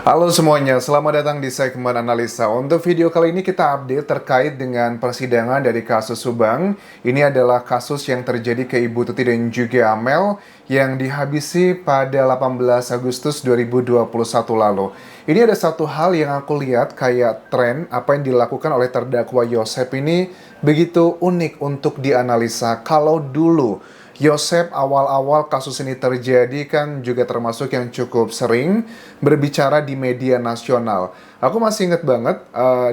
Halo semuanya, selamat datang di segmen analisa. Untuk video kali ini kita update terkait dengan persidangan dari kasus Subang. Ini adalah kasus yang terjadi ke Ibu Tuti dan juga Amel yang dihabisi pada 18 Agustus 2021 lalu. Ini ada satu hal yang aku lihat kayak tren apa yang dilakukan oleh terdakwa Yosep ini begitu unik untuk dianalisa. Kalau dulu Yosep awal-awal kasus ini terjadi kan juga termasuk yang cukup sering berbicara di media nasional. Aku masih ingat banget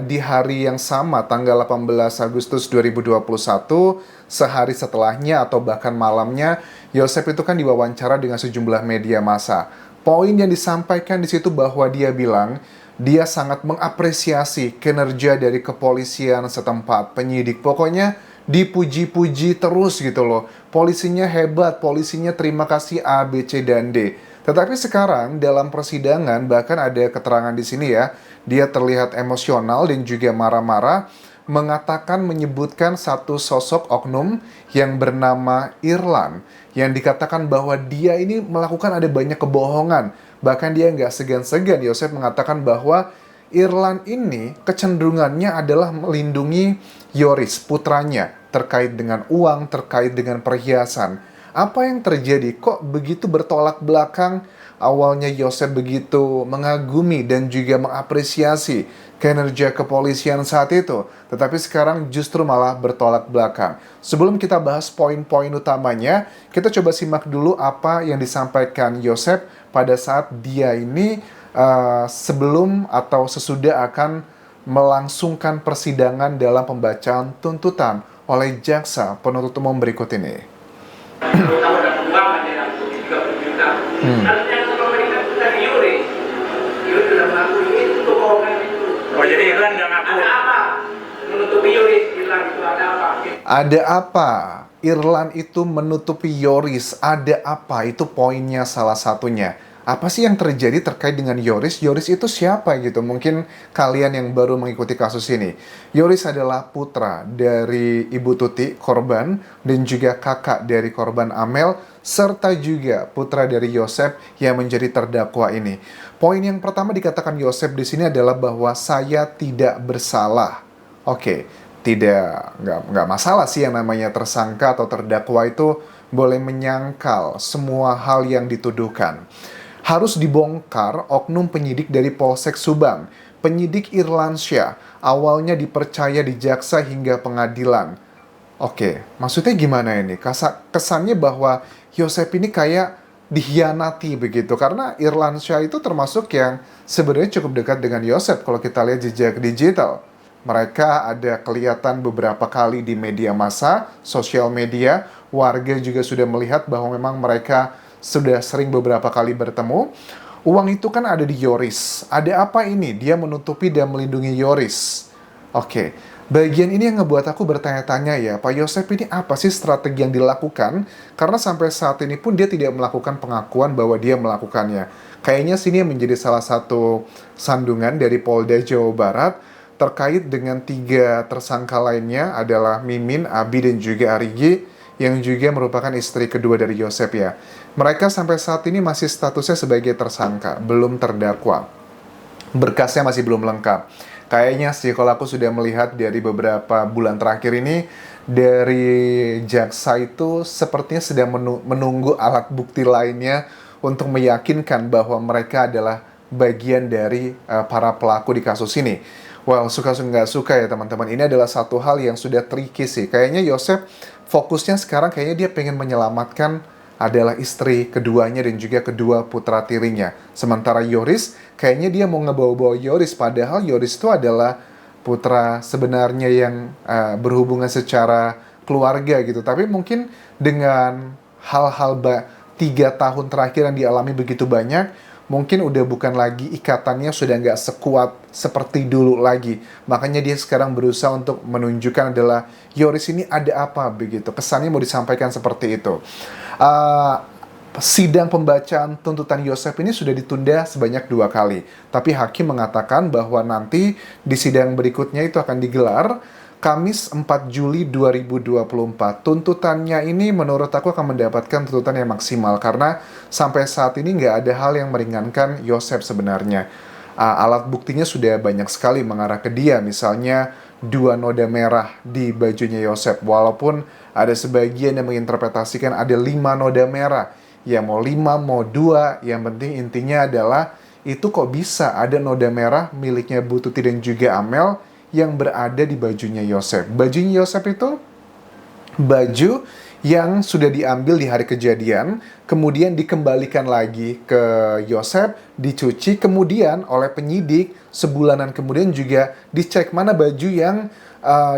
di hari yang sama tanggal 18 Agustus 2021, sehari setelahnya atau bahkan malamnya, Yosep itu kan diwawancara dengan sejumlah media massa. Poin yang disampaikan di situ bahwa dia bilang dia sangat mengapresiasi kinerja dari kepolisian setempat, penyidik. Pokoknya dipuji-puji terus gitu loh. Polisinya hebat, polisinya terima kasih A, B, C, dan D. Tetapi sekarang dalam persidangan bahkan ada keterangan di sini ya, dia terlihat emosional dan juga marah-marah, menyebutkan satu sosok oknum yang bernama Irlan, yang dikatakan bahwa dia ini melakukan ada banyak kebohongan. Bahkan dia nggak segan-segan, Yosep mengatakan bahwa Irlan ini kecenderungannya adalah melindungi Yoris, putranya, terkait dengan uang, terkait dengan perhiasan. Apa yang terjadi? Kok begitu bertolak belakang? Awalnya Yosep begitu mengagumi dan juga mengapresiasi kinerja kepolisian saat itu, tetapi sekarang justru malah bertolak belakang. Sebelum kita bahas poin-poin utamanya, kita coba simak dulu apa yang disampaikan Yosep pada saat dia ini sebelum atau sesudah akan melangsungkan persidangan dalam pembacaan tuntutan oleh jaksa penuntut umum berikut ini. Terutama dalam keuangan ya, 30 juta. Artinya kalau mereka bukan Yuri sudah mengakui itu kebohongan itu. Oh jadi Irlan nggak ngaku? Ada apa menutupi Yuri? Irlan itu ada apa? Ada apa? Irlan itu menutupi Yoris. Ada apa? Itu poinnya salah satunya. Apa sih yang terjadi terkait dengan Yoris? Yoris itu siapa gitu? Mungkin kalian yang baru mengikuti kasus ini. Yoris adalah putra dari Ibu Tuti, korban, dan juga kakak dari korban Amel, serta juga putra dari Yosep yang menjadi terdakwa ini. Poin yang pertama dikatakan Yosep di sini adalah bahwa saya tidak bersalah. Oke, nggak masalah sih yang namanya tersangka atau terdakwa itu boleh menyangkal semua hal yang dituduhkan. Harus dibongkar oknum penyidik dari Polsek Subang. Penyidik Irlansyah awalnya dipercaya di jaksa hingga pengadilan. Oke, maksudnya gimana ini? Kesannya bahwa Yosep ini kayak dikhianati begitu. Karena Irlansyah itu termasuk yang sebenarnya cukup dekat dengan Yosep kalau kita lihat jejak digital. Mereka ada kelihatan beberapa kali di media massa, sosial media. Warga juga sudah melihat bahwa memang mereka sudah sering beberapa kali bertemu. Uang itu kan ada di Yoris. Ada apa ini? Dia menutupi dan melindungi Yoris. Oke, bagian ini yang ngebuat aku bertanya-tanya ya, Pak Yosep ini apa sih strategi yang dilakukan? Karena sampai saat ini pun dia tidak melakukan pengakuan bahwa dia melakukannya. Kayaknya sini yang menjadi salah satu sandungan dari Polda Jawa Barat terkait dengan 3 tersangka lainnya adalah Mimin, Abi, dan juga Arigi, yang juga merupakan istri kedua dari Yosep ya. Mereka sampai saat ini masih statusnya sebagai tersangka, belum terdakwa. Berkasnya masih belum lengkap. Kayaknya sih kalau aku sudah melihat dari beberapa bulan terakhir ini, dari jaksa itu sepertinya sedang menunggu alat bukti lainnya untuk meyakinkan bahwa mereka adalah bagian dari para pelaku di kasus ini. Well, suka nggak suka ya teman-teman, ini adalah satu hal yang sudah tricky sih. Kayaknya Yosep fokusnya sekarang kayaknya dia pengen menyelamatkan adalah istri keduanya dan juga kedua putra tirinya. Sementara Yoris, kayaknya dia mau ngebawa-bawa Yoris, padahal Yoris itu adalah putra sebenarnya yang berhubungan secara keluarga gitu. Tapi mungkin dengan hal-hal 3 tahun terakhir yang dialami begitu banyak, mungkin udah bukan lagi ikatannya, sudah nggak sekuat seperti dulu lagi. Makanya dia sekarang berusaha untuk menunjukkan adalah Yoris ini ada apa begitu. Kesannya mau disampaikan seperti itu. Sidang pembacaan tuntutan Yosep ini sudah ditunda sebanyak 2 kali. Tapi hakim mengatakan bahwa nanti di sidang berikutnya itu akan digelar Kamis 4 Juli 2024. Tuntutannya ini menurut aku akan mendapatkan tuntutan yang maksimal karena sampai saat ini nggak ada hal yang meringankan Yosep sebenarnya. Alat buktinya sudah banyak sekali mengarah ke dia, misalnya 2 noda merah di bajunya Yosef, walaupun ada sebagian yang menginterpretasikan ada 5 noda merah. Ya mau 5, mau 2, yang penting intinya adalah itu kok bisa ada noda merah miliknya Bu Tuti dan juga Amel yang berada di bajunya Yosef. Bajunya Yosef itu baju yang sudah diambil di hari kejadian, kemudian dikembalikan lagi ke Yosef, dicuci, kemudian oleh penyidik sebulanan kemudian juga dicek mana baju yang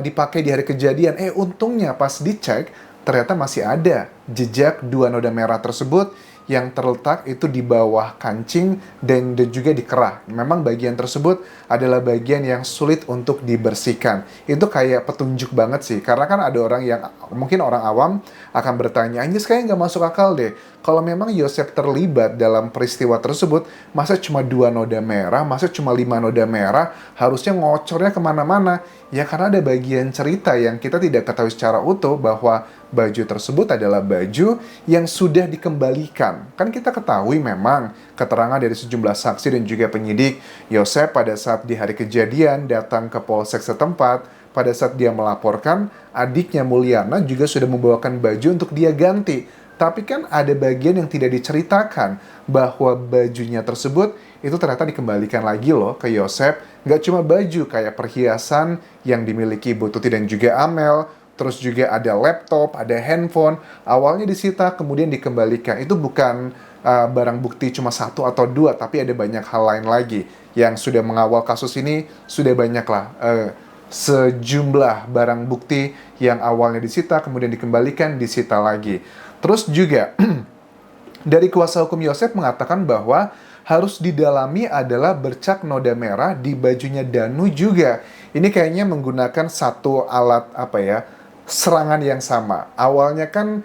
dipakai di hari kejadian. Untungnya pas dicek, ternyata masih ada jejak 2 noda merah tersebut yang terletak itu di bawah kancing dan juga di kerah. Memang bagian tersebut adalah bagian yang sulit untuk dibersihkan. Itu kayak petunjuk banget sih, karena kan ada orang yang mungkin orang awam akan bertanya, anjir kayaknya nggak masuk akal deh. Kalau memang Yosef terlibat dalam peristiwa tersebut, masa cuma 2 noda merah, masa cuma 5 noda merah, harusnya ngocornya kemana-mana. Ya karena ada bagian cerita yang kita tidak ketahui secara utuh bahwa baju tersebut adalah baju yang sudah dikembalikan. Kan kita ketahui memang keterangan dari sejumlah saksi dan juga penyidik, Yosef pada saat di hari kejadian datang ke polsek setempat, pada saat dia melaporkan, adiknya Mulyana juga sudah membawakan baju untuk dia ganti. Tapi kan ada bagian yang tidak diceritakan bahwa bajunya tersebut itu ternyata dikembalikan lagi loh ke Yosef. Nggak cuma baju, kayak perhiasan yang dimiliki Bu Tuti dan juga Amel, terus juga ada laptop, ada handphone, awalnya disita kemudian dikembalikan. Itu bukan barang bukti cuma 1 atau 2, tapi ada banyak hal lain lagi yang sudah mengawal kasus ini. Sudah banyak lah sejumlah barang bukti yang awalnya disita kemudian dikembalikan, disita lagi. Terus juga dari kuasa hukum Yosef mengatakan bahwa harus didalami adalah bercak noda merah di bajunya Danu juga. Ini kayaknya menggunakan satu alat serangan yang sama. Awalnya kan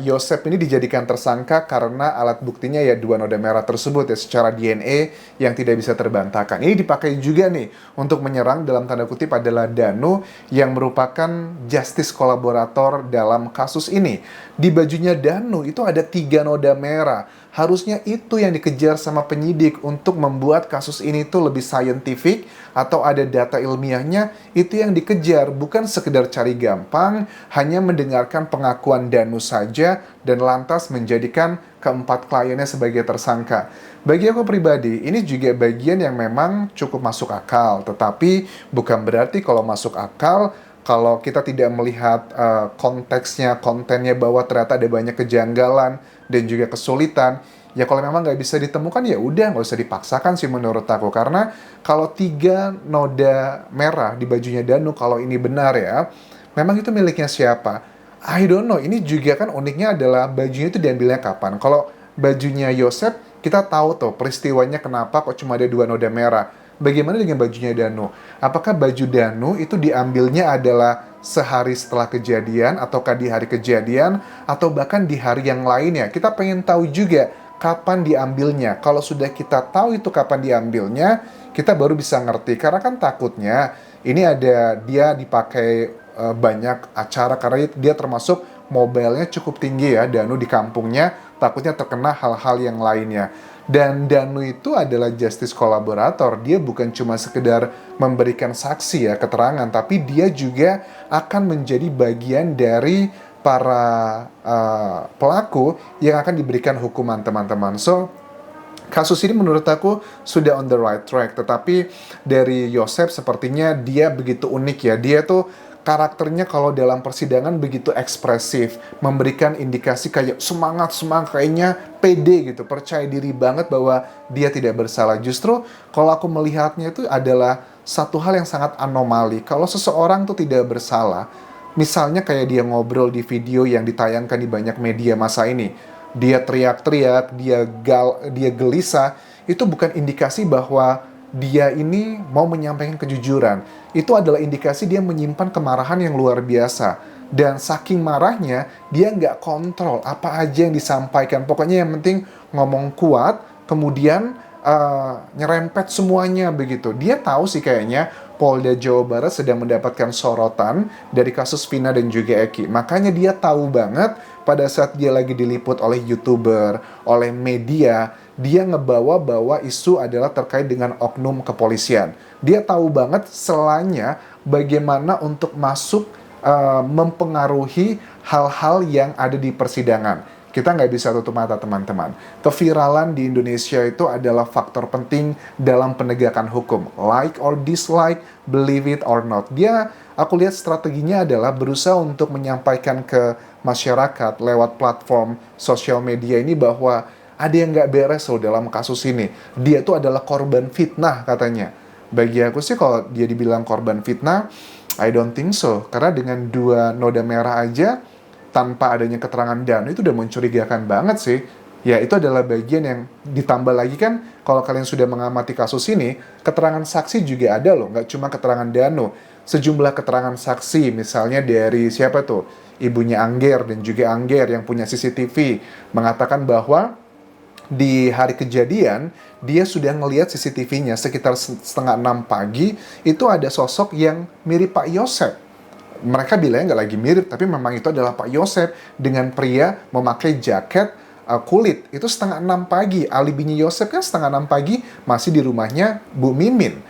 Yosef ini dijadikan tersangka karena alat buktinya ya 2 noda merah tersebut ya secara DNA yang tidak bisa terbantahkan. Ini dipakai juga nih untuk menyerang dalam tanda kutip adalah Danu yang merupakan justice kolaborator dalam kasus ini. Di bajunya Danu itu ada 3 noda merah. Harusnya itu yang dikejar sama penyidik untuk membuat kasus ini tuh lebih scientific atau ada data ilmiahnya, itu yang dikejar, bukan sekedar cari gampang, hanya mendengarkan pengakuan Danu saja dan lantas menjadikan keempat kliennya sebagai tersangka. Bagi aku pribadi, ini juga bagian yang memang cukup masuk akal, tetapi bukan berarti kalau masuk akal, kalau kita tidak melihat konteksnya, kontennya bahwa ternyata ada banyak kejanggalan dan juga kesulitan, ya kalau memang nggak bisa ditemukan ya udah nggak usah dipaksakan sih menurut aku. Karena kalau 3 noda merah di bajunya Danu, kalau ini benar ya, memang itu miliknya siapa? I don't know. Ini juga kan uniknya adalah bajunya itu diambilnya kapan. Kalau bajunya Yosef, kita tahu tuh peristiwanya kenapa kok cuma ada 2 noda merah. Bagaimana dengan bajunya Danu? Apakah baju Danu itu diambilnya adalah sehari setelah kejadian, ataukah di hari kejadian, atau bahkan di hari yang lainnya? Kita pengen tahu juga kapan diambilnya. Kalau sudah kita tahu itu kapan diambilnya, kita baru bisa ngerti. Karena kan takutnya ini ada dia dipakai banyak acara, karena dia termasuk mobilnya cukup tinggi ya, Danu di kampungnya, takutnya terkena hal-hal yang lainnya. Dan Danu itu adalah justice kolaborator. Dia bukan cuma sekedar memberikan saksi ya, keterangan, tapi dia juga akan menjadi bagian dari para pelaku yang akan diberikan hukuman, teman-teman. So, kasus ini menurut aku sudah on the right track. Tetapi dari Yosef sepertinya dia begitu unik ya. Dia tuh karakternya kalau dalam persidangan begitu ekspresif, memberikan indikasi kayak semangat, kayaknya pede gitu, percaya diri banget bahwa dia tidak bersalah. Justru kalau aku melihatnya itu adalah satu hal yang sangat anomali. Kalau seseorang tuh tidak bersalah, misalnya kayak dia ngobrol di video yang ditayangkan di banyak media masa ini, dia teriak-teriak, dia gelisah, itu bukan indikasi bahwa dia ini mau menyampaikan kejujuran. Itu adalah indikasi dia menyimpan kemarahan yang luar biasa. Dan saking marahnya, dia nggak kontrol apa aja yang disampaikan. Pokoknya yang penting ngomong kuat, kemudian nyerempet semuanya begitu. Dia tahu sih kayaknya Polda Jawa Barat sedang mendapatkan sorotan dari kasus Vina dan juga Eki. Makanya dia tahu banget pada saat dia lagi diliput oleh YouTuber, oleh media, dia ngebawa-bawa isu adalah terkait dengan oknum kepolisian. Dia tahu banget selanya bagaimana untuk masuk mempengaruhi hal-hal yang ada di persidangan. Kita nggak bisa tutup mata, teman-teman. Keviralan di Indonesia itu adalah faktor penting dalam penegakan hukum. Like or dislike, believe it or not. Aku lihat strateginya adalah berusaha untuk menyampaikan ke masyarakat lewat platform sosial media ini bahwa ada yang nggak beres loh dalam kasus ini. Dia tuh adalah korban fitnah katanya. Bagi aku sih kalau dia dibilang korban fitnah, I don't think so. Karena dengan 2 noda merah aja, tanpa adanya keterangan Danu itu udah mencurigakan banget sih. Ya itu adalah bagian yang ditambah lagi kan, kalau kalian sudah mengamati kasus ini, keterangan saksi juga ada loh, nggak cuma keterangan Danu. Sejumlah keterangan saksi, misalnya dari siapa tuh? Ibunya Angger dan juga Angger yang punya CCTV, mengatakan bahwa di hari kejadian, dia sudah ngelihat CCTV-nya sekitar 5:30 pagi, itu ada sosok yang mirip Pak Yosep. Mereka bilangnya nggak lagi mirip, tapi memang itu adalah Pak Yosep dengan pria memakai jaket kulit. Itu 5:30 pagi, alibinya Yosep kan 5:30 pagi masih di rumahnya Bu Mimin.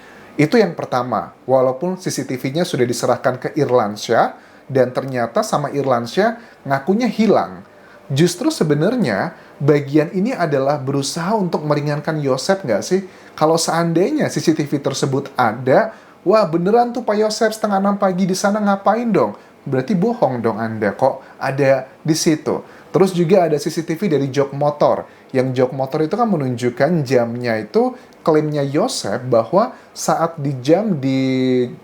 Itu yang pertama, walaupun CCTV-nya sudah diserahkan ke Irlansyah, dan ternyata sama Irlansyah ngakunya hilang. Justru sebenarnya bagian ini adalah berusaha untuk meringankan Yosep nggak sih? Kalau seandainya CCTV tersebut ada, wah beneran tuh Pak Yosep 5:30 pagi di sana ngapain dong? Berarti bohong dong Anda kok ada di situ. Terus juga ada CCTV dari jok motor. Yang jok motor itu kan menunjukkan jamnya itu, klaimnya Yosep bahwa saat di jam di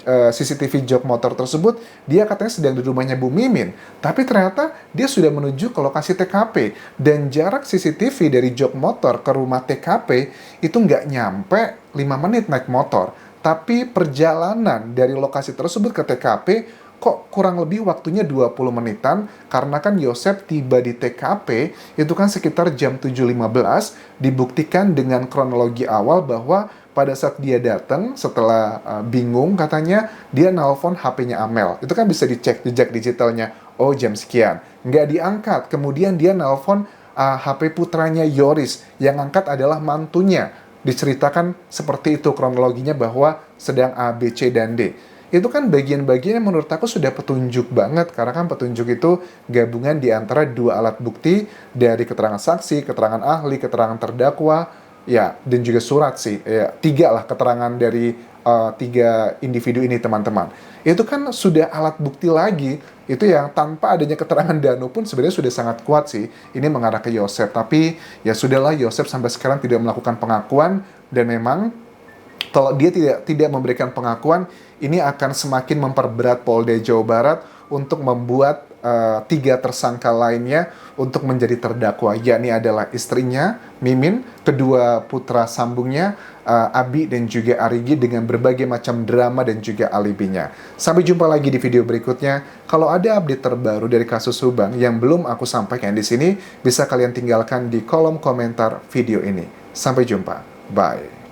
CCTV jok motor tersebut, dia katanya sedang di rumahnya Bu Mimin. Tapi ternyata dia sudah menuju ke lokasi TKP. Dan jarak CCTV dari jok motor ke rumah TKP itu nggak nyampe 5 menit naik motor. Tapi perjalanan dari lokasi tersebut ke TKP kok kurang lebih waktunya 20 menitan, karena kan Yosep tiba di TKP itu kan sekitar jam 7.15, dibuktikan dengan kronologi awal bahwa pada saat dia datang, setelah bingung katanya, dia nelpon HP-nya Amel. Itu kan bisa dicek jejak digitalnya, oh jam sekian. Nggak diangkat, kemudian dia nelpon HP putranya Yoris, yang angkat adalah mantunya. Diceritakan seperti itu kronologinya bahwa sedang A, B, C, dan D. Itu kan bagian-bagian yang menurut aku sudah petunjuk banget, karena kan petunjuk itu gabungan di antara 2 alat bukti dari keterangan saksi, keterangan ahli, keterangan terdakwa, ya, dan juga surat sih. Ya, 3 lah keterangan dari 3 individu ini, teman-teman. Itu kan sudah alat bukti lagi, itu yang tanpa adanya keterangan Danu pun sebenarnya sudah sangat kuat sih. Ini mengarah ke Yosep, tapi ya sudahlah, Yosep sampai sekarang tidak melakukan pengakuan, dan memang kalau dia tidak memberikan pengakuan, ini akan semakin memperberat Polda Jawa Barat untuk membuat 3 tersangka lainnya untuk menjadi terdakwa, yakni adalah istrinya Mimin, kedua putra sambungnya Abi dan juga Arigi, dengan berbagai macam drama dan juga alibinya. Sampai jumpa lagi di video berikutnya. Kalau ada update terbaru dari kasus Subang yang belum aku sampaikan di sini, bisa kalian tinggalkan di kolom komentar video ini. Sampai jumpa. Bye.